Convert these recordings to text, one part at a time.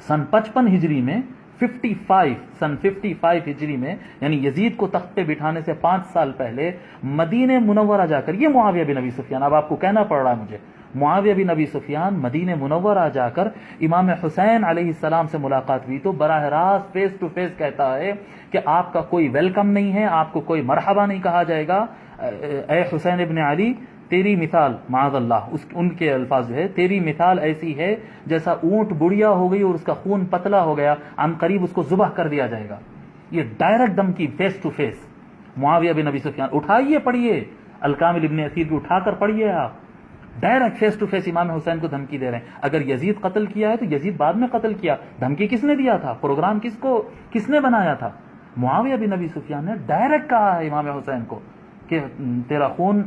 سن 55 ہجری میں 55 ہجری میں، یعنی یزید کو تخت پہ بٹھانے سے 5 سال پہلے مدینہ منورہ جا کر، یہ معاویہ بن ابی سفیان، اب آپ کو کہنا پڑ رہا ہے مجھے، معاویہ بن ابی سفیان مدینہ منورہ جا کر امام حسین علیہ السلام سے ملاقات ہوئی تو براہ راست فیس ٹو فیس کہتا ہے کہ آپ کا کوئی ویلکم نہیں ہے، آپ کو کوئی مرحبا نہیں کہا جائے گا، اے حسین ابن علی تیری مثال، معاذ اللہ، ان کے الفاظ جو ہے، تیری مثال ایسی ہے جیسا اونٹ بڑھیا ہو گئی اور اس کا خون پتلا ہو گیا، عن قریب اس کو ذبح کر دیا جائے گا۔ یہ ڈائریکٹ دھمکی فیس ٹو فیس معاویہ بن ابی سفیان، اٹھائیے پڑھیے الکامل ابن اثیر کو اٹھا کر پڑھیے آپ، ڈائریکٹ فیس ٹو فیس امام حسین کو دھمکی دے رہے ہیں۔ اگر یزید قتل کیا ہے تو یزید بعد میں قتل کیا، دھمکی کس نے دیا تھا، پروگرام کس نے بنایا تھا؟ معاویہ بن ابی سفیان نے ڈائریکٹ کہا ہے امام حسین کو کہ تیرا خون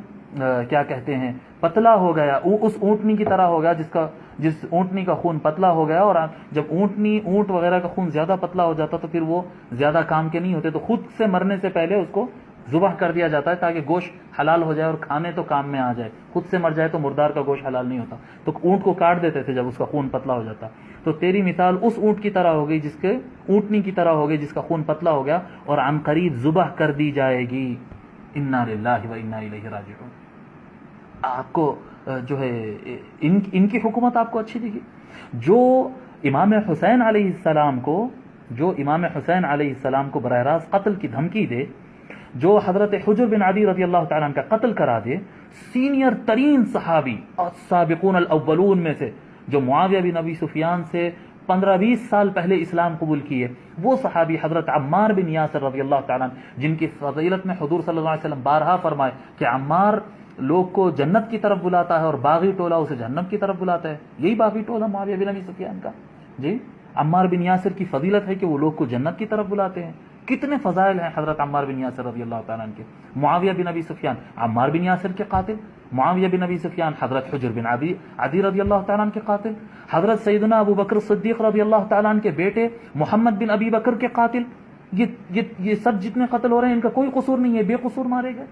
کیا کہتے ہیں پتلا ہو گیا، اس اونٹنی کی طرح ہو گیا جس اونٹنی کا خون پتلا ہو گیا، اور جب اونٹ وغیرہ کا خون زیادہ پتلا ہو جاتا تو پھر وہ زیادہ کام کے نہیں ہوتے، تو خود سے مرنے سے پہلے اس کو ذبح کر دیا جاتا ہے تاکہ گوشت حلال ہو جائے اور کھانے تو کام میں آ جائے، خود سے مر جائے تو مردار کا گوشت حلال نہیں ہوتا، تو اونٹ کو کاٹ دیتے تھے جب اس کا خون پتلا ہو جاتا۔ تو تیری مثال اس اونٹ کی طرح ہو گئی، اونٹنی کی طرح ہو گئی جس کا خون پتلا ہو گیا اور عن قریب ذبح کر دی جائے گی۔ انا للہ و انا الیہ راجعون۔ آپ کو جو ہے ان کی حکومت آپ کو اچھی لگی؟ جو امام حسین علیہ السلام کو براہ راست قتل کی دھمکی دے، جو حضرت حجر بن عدی رضی اللہ تعالیٰ عنہ کا قتل کرا دے، سینئر ترین صحابی اور سابقون الاولون میں سے، جو معاویہ بن ابی سفیان سے 15-20 سال پہلے اسلام قبول کیے، وہ صحابی حضرت عمار بن یاسر رضی اللہ تعالیٰ عنہ، جن کی فضیلت میں حضور صلی اللہ علیہ وسلم بارہا فرمائے کہ عمار لوگ کو جنت کی طرف بلاتا ہے اور باغی ٹولہ اسے جہنم کی طرف بلاتا ہے، یہی باغی ٹولہ معاویہ بن ابی سفیان کا۔ جی، عمار بن یاسر کی فضیلت ہے کہ وہ لوگ کو جنت کی طرف بلاتے ہیں۔ کتنے فضائل ہیں حضرت عمار بن یاسر رضی اللہ تعالیٰ عنہ کے۔ معاویہ بن ابی سفیان عمار بن یاسر کے قاتل، معاویہ بن ابی سفیان حضرت حجر بن عدی رضی اللہ تعالیٰ عنہ کے قاتل، حضرت سیدنا ابو بکر صدیق رضی اللہ تعالیٰ عنہ کے بیٹے محمد بن ابی بکر کے قاتل۔ یہ سب جتنے قتل ہو رہے ہیں ان کا کوئی قصور نہیں ہے، بے قصور مارے گئے۔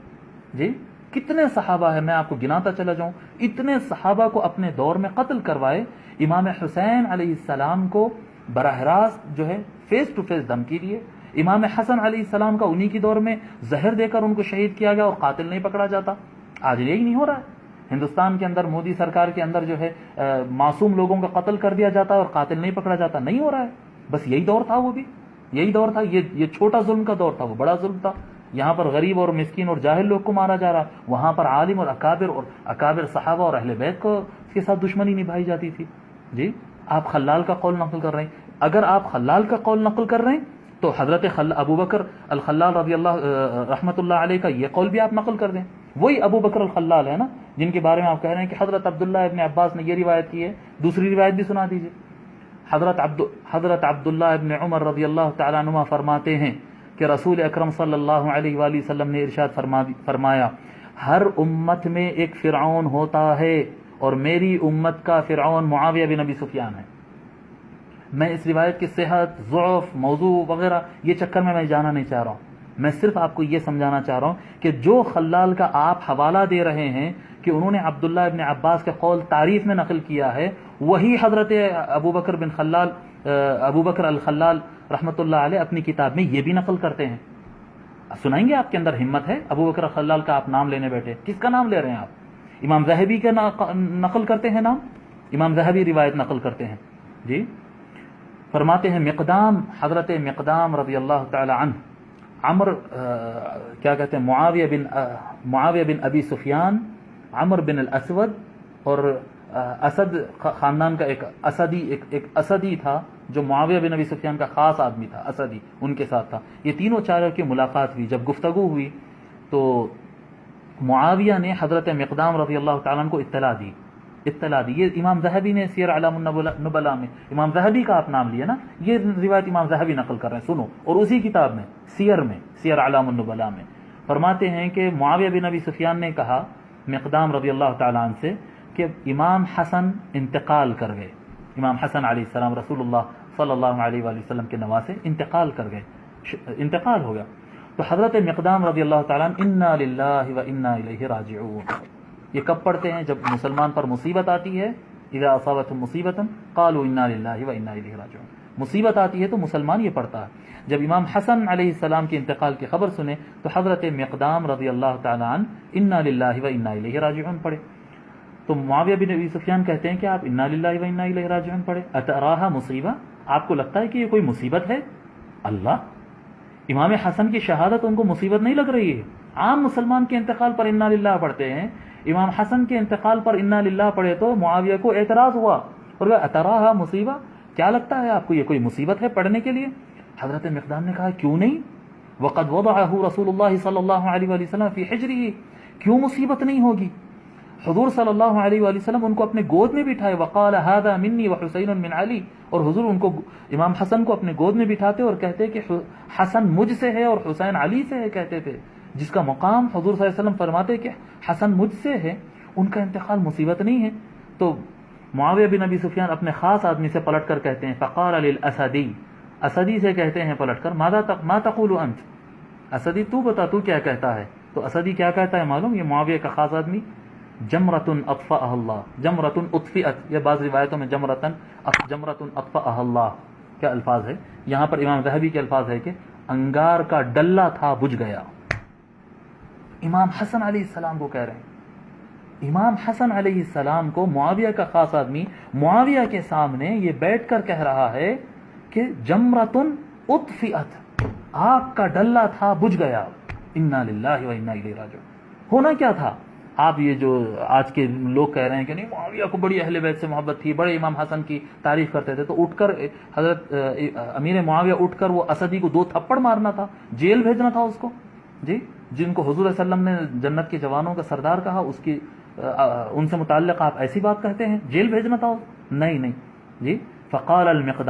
جی، کتنے صحابہ ہیں، میں آپ کو گناتا چلا جاؤں، اتنے صحابہ کو اپنے دور میں قتل کروائے۔ امام حسین علیہ السلام کو براہ راست جو ہے فیس ٹو فیس دھمکی دیے، امام حسن علیہ السلام کا انہی کی دور میں زہر دے کر ان کو شہید کیا گیا اور قاتل نہیں پکڑا جاتا۔ آج یہی نہیں ہو رہا ہے ہندوستان کے اندر، مودی سرکار کے اندر جو ہے معصوم لوگوں کا قتل کر دیا جاتا ہے اور قاتل نہیں پکڑا جاتا، نہیں ہو رہا ہے۔ بس یہی دور تھا، وہ بھی یہی دور تھا، یہ چھوٹا ظلم کا دور تھا، وہ بڑا ظلم تھا۔ یہاں پر غریب اور مسکین اور جاہل لوگ کو مارا جا رہا، وہاں پر عالم اور اکابر صحابہ اور اہل بیت کو کے ساتھ دشمنی نبھائی جاتی تھی۔ جی، آپ خلال کا قول نقل کر رہے ہیں، اگر آپ خلال کا قول نقل کر رہے ہیں تو حضرت ابو بکر الخلال رضی اللہ رحمۃ اللہ علیہ کا یہ قول بھی آپ نقل کر دیں۔ وہی ابو بکر الخلال ہے نا جن کے بارے میں آپ کہہ رہے ہیں کہ حضرت عبداللہ ابن عباس نے یہ روایت کی ہے، دوسری روایت بھی سنا دیجیے۔ حضرت عبداللہ ابن عمر رضی اللہ تعالیٰ عنہ فرماتے ہیں کہ رسول اکرم صلی اللہ علیہ وآلہ وسلم نے ارشاد فرمایا، ہر امت میں ایک فرعون ہوتا ہے اور میری امت کا فرعون معاویہ بن ابی سفیان ہے۔ میں اس روایت کی صحت، ضعف، موضوع وغیرہ یہ چکر میں جانا نہیں چاہ رہا ہوں، میں صرف آپ کو یہ سمجھانا چاہ رہا ہوں کہ جو خلال کا آپ حوالہ دے رہے ہیں کہ انہوں نے عبداللہ ابن عباس کے قول تعریف میں نقل کیا ہے، وہی حضرت ابو بکر الخلال رحمۃ اللہ علیہ اپنی کتاب میں یہ بھی نقل کرتے ہیں۔ سنائیں گے؟ آپ کے اندر ہمت ہے؟ ابو بکر الخلال کا آپ نام لینے بیٹھے، کس کا نام لے رہے ہیں آپ؟ امام ذہبی کا نقل کرتے ہیں نام، امام ذہبی روایت نقل کرتے ہیں۔ جی، فرماتے ہیں حضرت مقدام رضی اللہ تعالی عنہ، کیا کہتے ہیں، معاویہ بن ابی سفیان، عمر بن الاسود اور اسد خاندان کا ایک اسدی تھا جو معاویہ بن ابی سفیان کا خاص آدمی تھا، اسدی ان کے ساتھ تھا۔ یہ تینوں چاروں کی ملاقات ہوئی، جب گفتگو ہوئی تو معاویہ نے حضرت مقدام رضی اللہ تعالیٰ عنہ کو اطلاع دی۔ یہ امام ذہبی نے سیر اعلام النبلاء میں، امام ذہبی کا آپ نام لیا نا، یہ روایت امام ذہبی نقل کر رہے ہیں، سنو، اور اسی کتاب میں سیر اعلام النبلاء میں فرماتے ہیں کہ معاویہ بن ابی سفیان نے کہا مقدام رضی اللہ تعالیٰ عنہ سے کہ امام حسن انتقال کر گئے، امام حسن علیہ السلام رسول اللہ صلی اللہ علیہ وآلہ وسلم کے نواسے انتقال کر گئے، انتقال ہو گیا۔ تو حضرت مقدام رضی اللہ تعالیٰ عنہ انا للہ و انا الیہ راجعون یہ کب پڑھتے ہیں؟ جب مسلمان پر مصیبت آتی ہے اذا اصابتهم مصیبۃ قالوا انا للہ و انا الیہ راجعون. مصیبت آتی ہے تو مسلمان یہ پڑھتا ہے. جب امام حسن علیہ السلام کے انتقال کی خبر سنے تو حضرت مقدام رضی اللہ تعالی عنہ انا للہ و انا الیہ راجعون پڑھے. تو معاویہ بن ابی سفیان کہتے ہیں کہ آپ انا للہ و انا الیہ راجعون پڑھے. اتراها مصیبہ، آپ کو لگتا ہے کہ یہ کوئی مصیبت ہے؟ اللہ، امام حسن کی شہادت ان کو مصیبت نہیں لگ رہی ہے. عام مسلمان کے انتقال پر انا للہ پڑھتے ہیں، امام حسن کے انتقال پر انا للہ پڑھے تو معاویہ کو اعتراض ہوا اور اتراها مصیبہ، کیا لگتا ہے آپ کو یہ کوئی مصیبت ہے پڑھنے کے لیے؟ حضرت مقدام نے کہا کیوں نہیں، وقد وضعه رسول اللہ صلی اللہ علیہ وآلہ وسلم فی حجرہ، کیوں مصیبت نہیں ہوگی؟ حضور صلی اللہ علیہ وآلہ وسلم ان کو اپنے گود میں بٹھائے. وقال هذا منی وحسین من علی، اور حضور ان کو امام حسن کو اپنے گود میں بٹھاتے اور کہتے کہ حسن مجھ سے ہے اور حسین علی سے ہے، کہتے تھے. جس کا مقام حضور صلی اللہ علیہ وسلم فرماتے کہ حسن مجھ سے ہے، ان کا انتقال مصیبت نہیں ہے. تو معاویہ بن ابی سفیان اپنے خاص آدمی سے پلٹ کر کہتے ہیں فقال للاسدی، اسدی سے کہتے ہیں پلٹ کر ما تقول انت، اسدی تو بتا تو کیا کہتا ہے؟ تو اسدی کیا کہتا ہے معلوم؟ یہ معاویہ کا خاص آدمی، جمرۃ اطفأها اللہ، جمرۃ اطفئت، یہ بعض روایتوں میں جمرۃ اطفأها اللہ کیا الفاظ ہے. یہاں پر امام ذہبی کے الفاظ ہے کہ انگار کا ڈلہ تھا بجھ گیا. امام حسن علیہ السلام کو کہہ رہے ہیں. امام حسن علیہ السلام کو معاویہ کا خاص آدمی معاویہ کے سامنے یہ بیٹھ کر کہہ رہا ہے کہ جمرۃ اطفئت، آگ کا ڈلہ تھا بجھ گیا. انا للہ و انا الیہ راجعون. ہونا کیا تھا؟ آپ یہ جو آج کے لوگ کہہ رہے ہیں کہ نہیں معاویہ کو بڑی اہل بیت سے محبت تھی، بڑے امام حسن کی تعریف کرتے تھے، تو اٹھ کر حضرت امیر معاویہ اٹھ کر وہ اسدی کو 2 تھپڑ مارنا تھا، جیل بھیجنا تھا اس کو. جی، جن کو حضور صلی اللہ علیہ وسلم نے جنت کے جوانوں کا سردار کہا، اس کی ان سے متعلق آپ ایسی بات کہتے ہیں؟ جیل بھیجنا تھا؟ نہیں جی. فقال المقدام